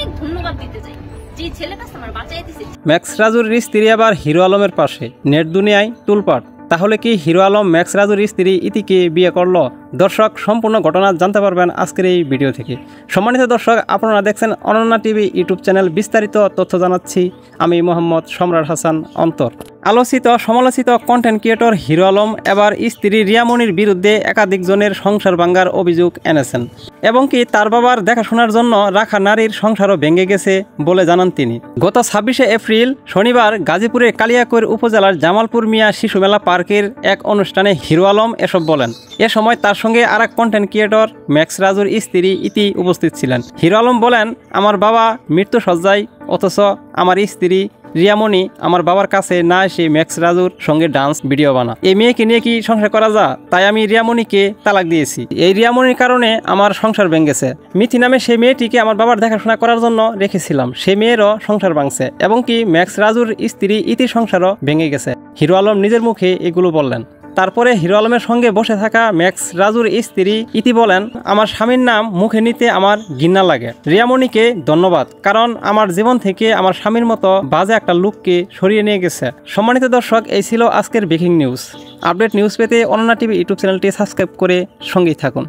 অনেক ধন্যবাদ দিতে চাই যে ছেলেটা আমার বাঁচাই দিয়েছে। ম্যাক্স রাজুর স্ত্রী আবার হিরো আলমের পাশে, নেট দুনিয়ায় তুলপাট। তাহলে কি হিরো আলম ম্যাক্স রাজুর স্ত্রী ইতিকে বিয়ে করলো? দর্শক, সম্পূর্ণ ঘটনা জানতে পারবেন আজকের এই ভিডিও থেকে। সম্মানিত দর্শক, আপনারা দেখছেন অনন্যা টিভি ইউটিউব চ্যানেল। বিস্তারিত তথ্য জানাচ্ছি আমি মোহাম্মদ সম্রাট হাসান অন্তর। আলোচিত সমালোচিত কন্টেন্ট ক্রিয়েটর হিরো আলম এবার স্ত্রী রিয়ামনির বিরুদ্ধে একাধিক জনের সংসার ভাঙার অভিযোগ এনেছেন এবং কি তার বাবার দেখাশোনার জন্য রাখা নারীর সংসারও ভেঙে গেছে বলে জানান তিনি। গত 26শে এপ্রিল শনিবার গাজীপুরের কালিয়াকৈর উপজেলার জামালপুর মিয়া শিশু মেলা পার্কের এক অনুষ্ঠানে হিরো আলম এসব বলেন। এ সময় তার সঙ্গে আরেক কন্টেন্ট ক্রিয়েটর ম্যাক্স রাজুর স্ত্রী ইতি উপস্থিত ছিলেন। হিরো আলম বলেন, আমার বাবা মৃত্যু সজ্জায়, অথচ আমার স্ত্রী রিয়ামনি আমার বাবার কাছে না এসে ম্যাক্স রাজুর সঙ্গে ডান্স ভিডিও বানা। এই মেয়েকে নিয়ে কি সংসার করা যায়? তাই আমি রিয়ামনিকে তালাক দিয়েছি। এই রিয়ামনির কারণে আমার সংসার ভেঙেছে। মিথি নামে সেই মেয়েটিকে আমার বাবার দেখাশোনা করার জন্য রেখেছিলাম, সেই মেয়েরও সংসার ভাঙছে এবং কি ম্যাক্স রাজুর স্ত্রী ইতির সংসারও ভেঙে গেছে। হিরো আলম নিজের মুখে এগুলো বললেন। তারপরে হিরো আলমের সঙ্গে বসে থাকা ম্যাক্স রাজুর স্ত্রী ইতি বলেন, আমার স্বামীর নাম মুখে নিতে আমার ঘৃণা লাগে। রিয়ামনিকে ধন্যবাদ, কারণ আমার জীবন থেকে আমার স্বামীর মতো বাজে একটা লোককে সরিয়ে নিয়ে গেছে। সম্মানিত দর্শক, এই ছিল আজকের ব্রেকিং নিউজ। আপডেট নিউজ পেতে অনন্যা টিভি ইউটিউব চ্যানেলটি সাবস্ক্রাইব করে সঙ্গেই থাকুন।